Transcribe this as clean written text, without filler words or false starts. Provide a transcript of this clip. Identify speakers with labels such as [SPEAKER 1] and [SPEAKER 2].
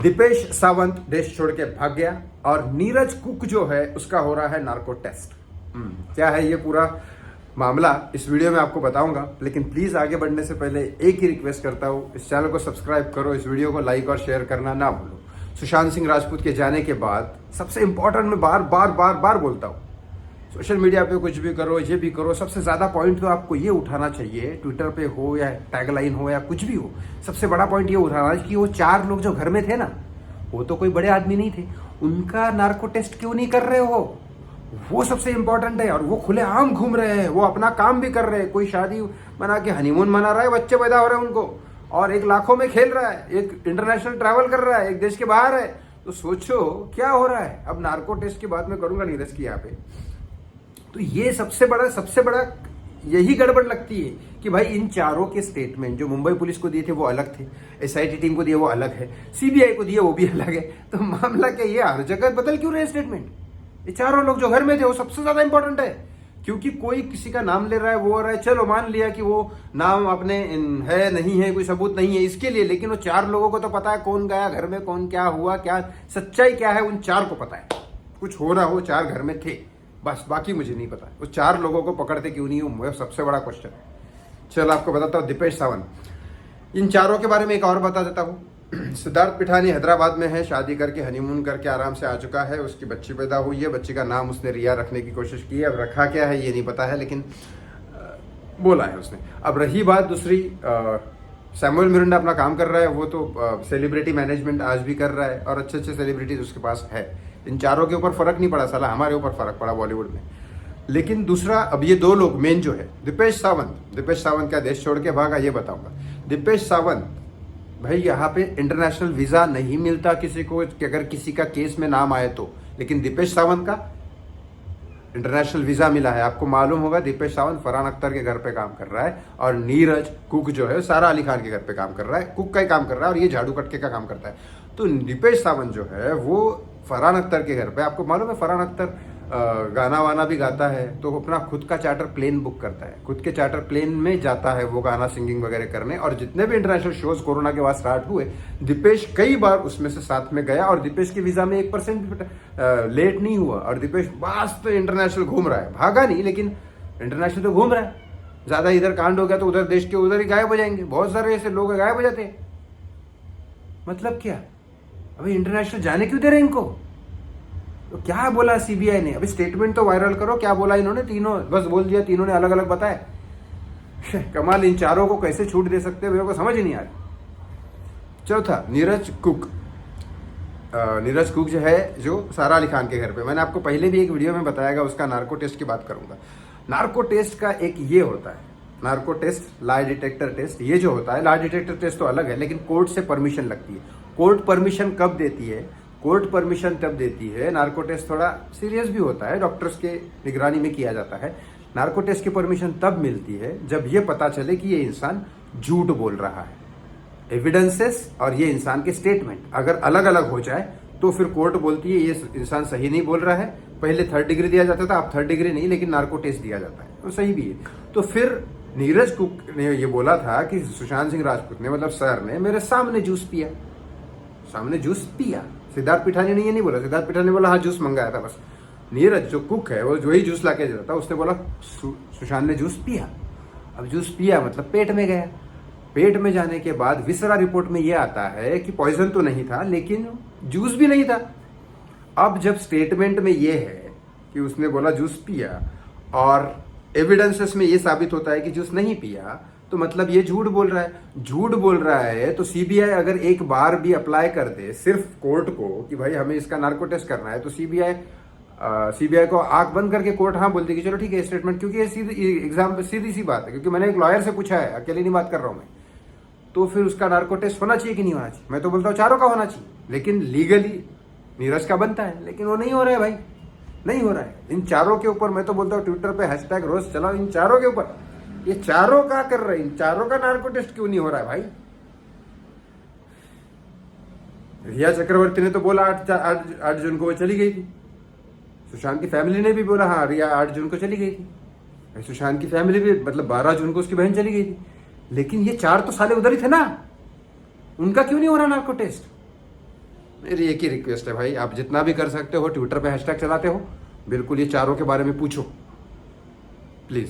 [SPEAKER 1] दीपेश सावंत देश छोड़ के भाग गया और नीरज कुक जो है उसका हो रहा है नार्को टेस्ट। क्या है ये पूरा मामला इस वीडियो में आपको बताऊंगा, लेकिन प्लीज आगे बढ़ने से पहले एक ही रिक्वेस्ट करता हूं, इस चैनल को सब्सक्राइब करो, इस वीडियो को लाइक और शेयर करना ना भूलो। सुशांत सिंह राजपूत के जाने के बाद सबसे इंपॉर्टेंट मैं बार बार बार बार बोलता हूं, सोशल मीडिया पे कुछ भी करो, ये भी करो, सबसे ज्यादा पॉइंट तो आपको ये उठाना चाहिए, ट्विटर पे हो या टैगलाइन हो या कुछ भी हो, सबसे बड़ा पॉइंट ये उठाना कि वो 4 लोग जो घर में थे ना, वो तो कोई बड़े आदमी नहीं थे, उनका नार्को टेस्ट क्यों नहीं कर रहे हो? वो सबसे इंपॉर्टेंट है। और वो खुलेआम घूम रहे हैं, वो अपना काम भी कर रहे हैं, कोई शादी मना के हनीमून मना रहा है, बच्चे पैदा हो रहे हैं उनको, और एक लाखों में खेल रहा है, एक इंटरनेशनल ट्रैवल कर रहा है, एक देश के बाहर है। तो सोचो क्या हो रहा है। अब नार्को टेस्ट की बात मैं करूंगा नीरज की यहाँ पे, तो ये सबसे बड़ा यही गड़बड़ लगती है कि भाई इन चारों के स्टेटमेंट जो मुंबई पुलिस को दिए थे वो अलग थे, एसआईटी टीम को दिए वो अलग है, सीबीआई को दिए वो भी अलग है। तो मामला क्या, ये हर जगह बदल क्यों रहे स्टेटमेंट? ये चारों लोग जो घर में थे वो सबसे ज्यादा इंपॉर्टेंट है, क्योंकि कोई किसी का नाम ले रहा है, वो हो रहा है, चलो मान लिया कि वो नाम अपने है नहीं है, कोई सबूत नहीं है इसके लिए, लेकिन वो 4 लोगों को तो पता है कौन गया घर में, कौन क्या हुआ, क्या सच्चाई क्या है, उन 4 को पता है। कुछ हो रहा हो, 4 घर में थे, बस बाकी मुझे नहीं पता। वो 4 लोगों को पकड़ते क्यों नहीं हो, सबसे बड़ा क्वेश्चन है। चल आपको बताता हूँ दीपेश सावंत, इन चारों के बारे में एक और बता देता हूँ। सिद्धार्थ पिठानी हैदराबाद में है, शादी करके हनीमून करके आराम से आ चुका है, उसकी बच्ची पैदा हुई है, बच्ची का नाम उसने रिया रखने की कोशिश की है, अब रखा क्या है ये नहीं पता है, लेकिन बोला है उसने। अब रही बात दूसरी, सैमुअल मिरांडा अपना काम कर रहा है, वो तो सेलिब्रिटी मैनेजमेंट आज भी कर रहा है और अच्छे अच्छे सेलिब्रिटीज उसके पास है। इन चारों के ऊपर फर्क नहीं पड़ा, साला हमारे ऊपर फर्क पड़ा बॉलीवुड में। लेकिन दूसरा, अब ये 2 लोग मेन जो है, दीपेश सावंत क्या देश छोड़ के भागा, ये बताऊंगा। दीपेश सावंत भाई, यहाँ पे इंटरनेशनल वीजा नहीं मिलता किसी को कि अगर किसी का केस में नाम आए तो, लेकिन दीपेश सावंत का इंटरनेशनल वीजा मिला है। आपको मालूम होगा दीपेश सावंत फरहान अख्तर के घर पे काम कर रहा है, और नीरज कुक जो है सारा अली खान के घर पे काम कर रहा है, कुक का ही काम कर रहा है, और ये झाड़ू कटके का काम करता है। तो दीपेश सावंत जो है वो फरहान अख्तर के घर पे, आपको मालूम है फरहान अख्तर गाना वाना भी गाता है, तो अपना खुद का चार्टर प्लेन बुक करता है, खुद के चार्टर प्लेन में जाता है वो गाना सिंगिंग वगैरह करने। और जितने भी इंटरनेशनल शोज कोरोना के बाद स्टार्ट हुए, दीपेश कई बार उसमें से साथ में गया, और दीपेश के वीजा में 1% भी लेट नहीं हुआ, और दीपेश बस तो इंटरनेशनल घूम रहा है, भागा नहीं लेकिन इंटरनेशनल तो घूम रहा है। ज्यादा इधर कांड हो गया तो उधर देश के उधर ही गायब हो जाएंगे, बहुत सारे ऐसे लोग गायब हो जाते हैं। मतलब क्या, अभी इंटरनेशनल जाने क्यों दे रहे इनको? तो क्या बोला सीबीआई ने? अभी स्टेटमेंट तो वायरल करो, क्या बोला इन्होंने? तीनों बस बोल दिया, तीनों ने अलग अलग बताया। कमाल, इन चारों को कैसे छूट दे सकते हैं मेरे को समझ नहीं आ रही। चौथा, नीरज कुक जो है, जो सारा अली खान के घर पे, मैंने आपको पहले भी एक वीडियो में बताया, उसका नार्को टेस्ट की बात करूंगा। नार्को टेस्ट का एक ये होता है, narco test, lie detector test. ये जो होता है, लाई डिटेक्टर टेस्ट तो अलग है, लेकिन कोर्ट से परमिशन लगती है। कोर्ट परमिशन कब देती है? कोर्ट परमिशन तब देती है, नार्को टेस्ट थोड़ा सीरियस भी होता है, डॉक्टर्स के निगरानी में किया जाता है। नार्को टेस्ट की परमिशन तब मिलती है जब ये पता चले कि ये इंसान झूठ बोल रहा है। एविडेंसेस और ये इंसान के स्टेटमेंट अगर अलग अलग हो जाए तो फिर कोर्ट बोलती है ये इंसान सही नहीं बोल रहा है। पहले 3rd डिग्री दिया जाता था, अब 3rd डिग्री नहीं, लेकिन नार्को टेस्ट दिया जाता है, और सही भी है। तो फिर नीरज कुक ने ये बोला था कि सुशांत सिंह राजपूत ने, मतलब सर ने, मेरे सामने जूस पिया। सिद्धार्थ पिठानी ने ये नहीं बोला, सिद्धार्थ पिठानी ने बोला हाँ जूस मंगाया था बस। नीरज जो कुक है, वो जो ही जूस लाके देता था, उसने बोला सुशांत ने जूस पिया। अब जूस पिया मतलब पेट में गया, पेट में जाने के बाद विसरा रिपोर्ट में ये आता है कि पॉइजन तो नहीं था, लेकिन जूस भी नहीं था। अब जब स्टेटमेंट में ये है कि उसने बोला जूस पिया, और एविडेंसेस में ये साबित होता है कि जूस नहीं पिया, तो मतलब ये झूठ बोल रहा है। तो सीबीआई अगर एक बार भी अप्लाई कर दे सिर्फ कोर्ट को कि भाई हमें इसका नार्को टेस्ट करना है, तो सीबीआई को आंख बंद करके कोर्ट हाँ बोल देगी, चलो ठीक है स्टेटमेंट, क्योंकि ये सीधी सी बात है, क्योंकि मैंने एक लॉयर से पूछा है, अकेले नहीं बात कर रहा हूं मैं। तो फिर उसका नार्को टेस्ट होना चाहिए कि नहीं होना चाहिए? मैं तो बोलता हूँ चारों का होना चाहिए, लेकिन लीगली नीरज का बनता है, लेकिन वो नहीं हो रहा है भाई, नहीं हो रहा है। इन चारों के ऊपर मैं तो बोलता हूँ ट्विटर पे हैशटैग रोज चलाओ, इन चारों के ऊपर। ये चारों का कर रहे हैं, इन चारों का नार्को टेस्ट क्यों नहीं हो रहा है भाई? रिया चक्रवर्ती ने तो बोला 8 जून को वो चली गई थी, सुशांत की फैमिली ने भी बोला हाँ रिया 8 जून को चली गई थी, सुशांत की फैमिली भी, मतलब 12 जून को उसकी बहन चली गई थी, लेकिन ये 4 तो साले उधर ही थे ना, उनका क्यों नहीं हो रहा नार्को टेस्ट? मेरी एक ही रिक्वेस्ट है भाई, आप जितना भी कर सकते हो ट्विटर पे हैशटैग चलाते हो, बिल्कुल ये चारों के बारे में पूछो प्लीज़।